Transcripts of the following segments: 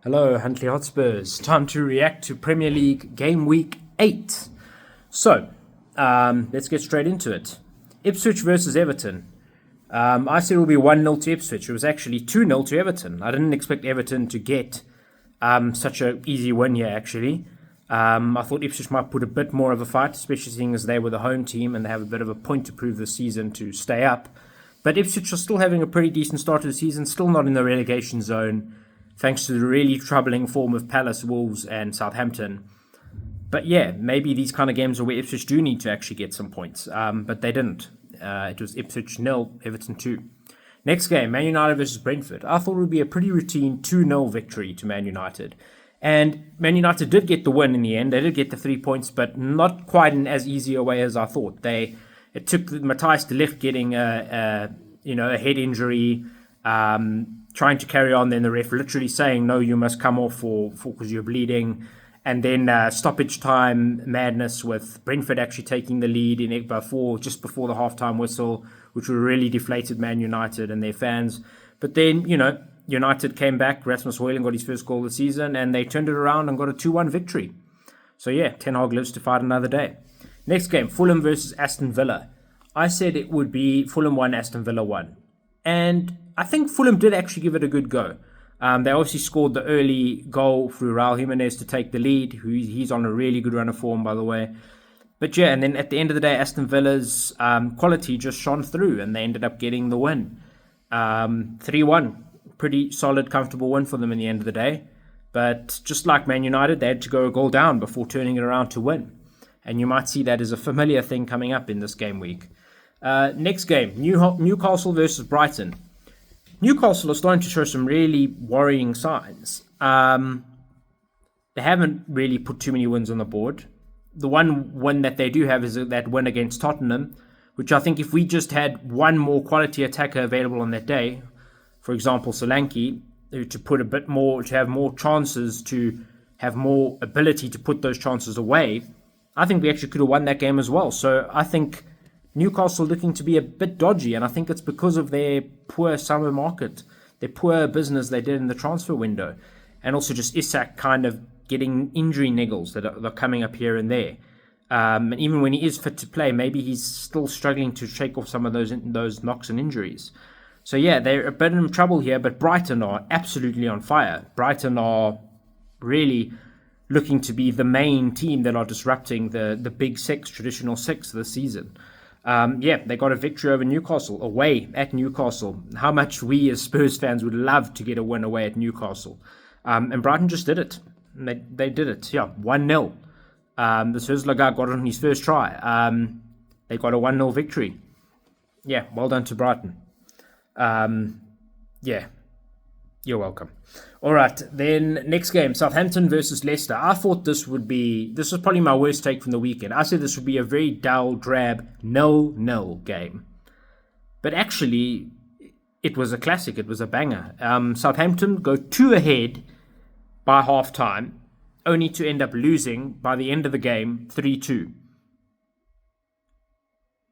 Hello, Huntley Hotspurs. Time to react to Premier League Game Week 8. So, let's get straight into it. Ipswich versus Everton. I said it will be 1-0 to Ipswich. It was actually 2-0 to Everton. I didn't expect Everton to get such an easy win here, actually. I thought Ipswich might put a bit more of a fight, especially seeing as they were the home team and they have a bit of a point to prove this season to stay up. But Ipswich are still having a pretty decent start to the season, still not in the relegation zone, thanks to the really troubling form of Palace, Wolves and Southampton. But yeah, maybe these kind of games are where Ipswich do need to actually get some points, but they didn't. It was Ipswich 0, Everton 2. Next game, Man United versus Brentford. I thought it would be a pretty routine 2-0 victory to Man United. And Man United did get the win in the end. They did get the 3 points, but not quite in as easy a way as I thought. It took Matthias de Ligt getting a head injury, trying to carry on, then the ref literally saying, no, you must come off for because you're bleeding. And then stoppage time madness with Brentford actually taking the lead in Egba just before the halftime whistle, which really deflated Man United and their fans. But then, United came back. Rasmus Højlund got his first goal of the season and they turned it around and got a 2-1 victory. So yeah, Ten Hag lives to fight another day. Next game, Fulham versus Aston Villa. I said it would be Fulham 1, Aston Villa 1. And I think Fulham did actually give it a good go. They obviously scored the early goal through Raul Jimenez to take the lead. He's on a really good run of form, by the way. But yeah, and then at the end of the day, Aston Villa's quality just shone through and they ended up getting the win. 3-1. Pretty solid, comfortable win for them in the end of the day. But just like Man United, they had to go a goal down before turning it around to win. And you might see that as a familiar thing coming up in this game week. Next game, Newcastle versus Brighton. Newcastle are starting to show some really worrying signs. They haven't really put too many wins on the board. The one win that they do have is that win against Tottenham, which I think if we just had one more quality attacker available on that day, for example, Solanke, to put a bit more, to have more chances, to have more ability to put those chances away, I think we actually could have won that game as well. So I think Newcastle looking to be a bit dodgy, and I think it's because of their poor summer market, their poor business they did in the transfer window, and also just Isak kind of getting injury niggles that are coming up here and there. And even when he is fit to play, maybe he's still struggling to shake off some of those knocks and injuries. So yeah, they're a bit in trouble here, but Brighton are absolutely on fire. Brighton are really looking to be the main team that are disrupting the big six, traditional six this season. They got a victory over Newcastle, away at Newcastle. How much we as Spurs fans would love to get a win away at Newcastle. And Brighton just did it. They did it, 1-0. The Swizzler guy got it on his first try. They got a 1-0 victory. Yeah, well done to Brighton. You're welcome. All right, then next game, Southampton versus Leicester. I thought this was probably my worst take from the weekend. I said this would be a very dull, drab, 0-0 game. But actually, it was a classic. It was a banger. Southampton go 2 ahead by half-time, only to end up losing by the end of the game 3-2.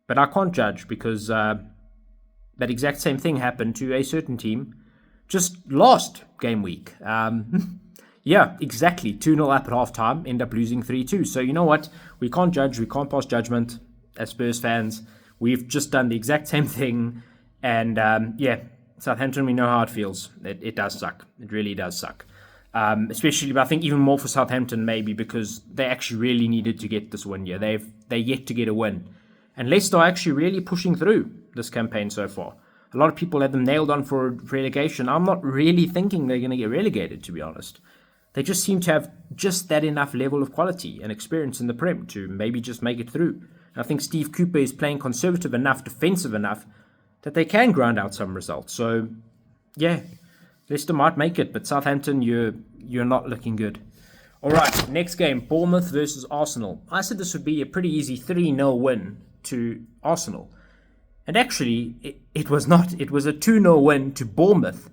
But I can't judge because that exact same thing happened to a certain team just last game week. Exactly. 2-0 up at halftime, end up losing 3-2. So you know what? We can't judge. We can't pass judgment as Spurs fans. We've just done the exact same thing. And Southampton, we know how it feels. It does suck. It really does suck. Especially, I think even more for Southampton maybe because they actually really needed to get this win here. They're yet to get a win. And Leicester are actually really pushing through this campaign so far. A lot of people had them nailed on for relegation. I'm not really thinking they're going to get relegated, to be honest. They just seem to have just that enough level of quality and experience in the Prem to maybe just make it through. And I think Steve Cooper is playing conservative enough, defensive enough, that they can grind out some results. So, yeah, Leicester might make it, but Southampton, you're not looking good. All right, next game, Bournemouth versus Arsenal. I said this would be a pretty easy 3-0 win to Arsenal. And actually, it was not. It was a 2-0 win to Bournemouth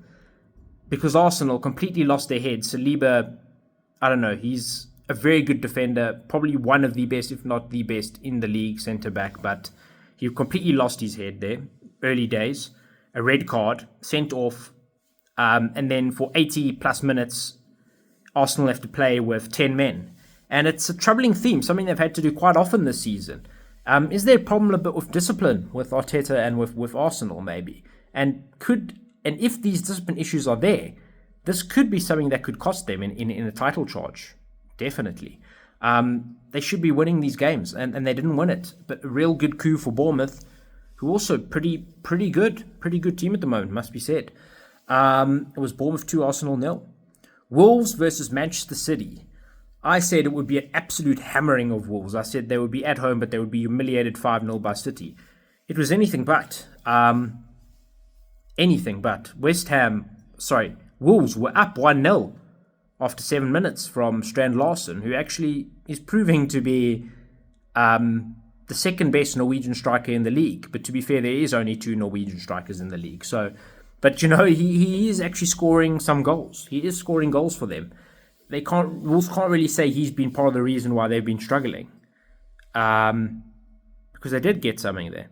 because Arsenal completely lost their head. Saliba, I don't know, he's a very good defender, probably one of the best, if not the best, in the league, centre-back, but he completely lost his head there, early days. A red card, sent off, and then for 80 plus minutes, Arsenal have to play with 10 men. And it's a troubling theme, something they've had to do quite often this season. Is there a problem a bit with discipline with Arteta and with Arsenal, maybe? And if these discipline issues are there, this could be something that could cost them in a title charge. Definitely. They should be winning these games, and they didn't win it. But a real good coup for Bournemouth, who also pretty good team at the moment, must be said. It was Bournemouth 2, Arsenal 0. Wolves versus Manchester City. I said it would be an absolute hammering of Wolves. I said they would be at home, but they would be humiliated 5-0 by City. It was anything but. Wolves were up 1-0 after 7 minutes from Strand Larsen, who actually is proving to be the second best Norwegian striker in the league. But to be fair, there is only 2 Norwegian strikers in the league. But he is actually scoring some goals. He is scoring goals for them. Wolves can't really say he's been part of the reason why they've been struggling, because they did get something there.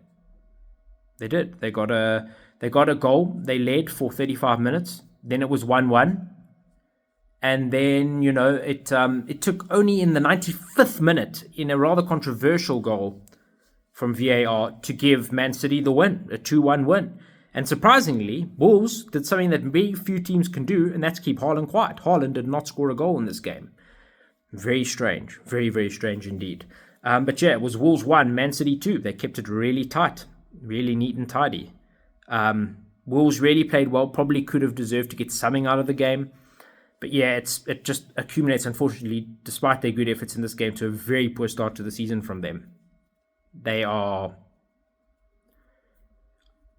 They did. They got a goal. They led for 35 minutes. Then it was 1-1, and then it took only in the 95th minute, in a rather controversial goal from VAR, to give Man City the win, a 2-1 win. And surprisingly, Wolves did something that very few teams can do, and that's keep Haaland quiet. Haaland did not score a goal in this game. Very strange. Very, very strange indeed. But yeah, it was Wolves 1, Man City 2. They kept it really tight, really neat and tidy. Wolves really played well, probably could have deserved to get something out of the game. But yeah, it just accumulates, unfortunately, despite their good efforts in this game, to a very poor start to the season from them. They are,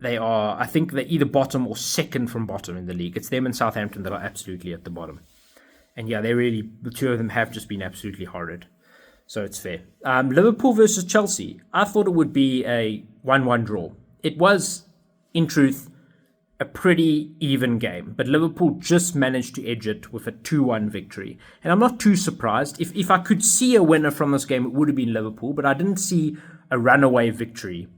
I think they're either bottom or second from bottom in the league. It's them and Southampton that are absolutely at the bottom. And yeah, the two of them have just been absolutely horrid. So it's fair. Liverpool versus Chelsea. I thought it would be a 1-1 draw. It was, in truth, a pretty even game. But Liverpool just managed to edge it with a 2-1 victory. And I'm not too surprised. If I could see a winner from this game, it would have been Liverpool. But I didn't see a runaway victory.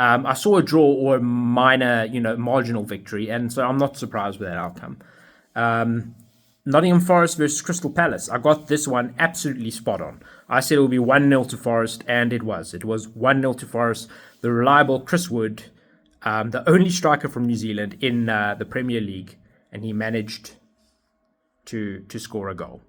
I saw a draw or a minor, marginal victory, and so I'm not surprised with that outcome. Nottingham Forest versus Crystal Palace. I got this one absolutely spot on. I said it would be 1-0 to Forest, and it was. It was 1-0 to Forest. The reliable Chris Wood, the only striker from New Zealand in the Premier League, and he managed to score a goal.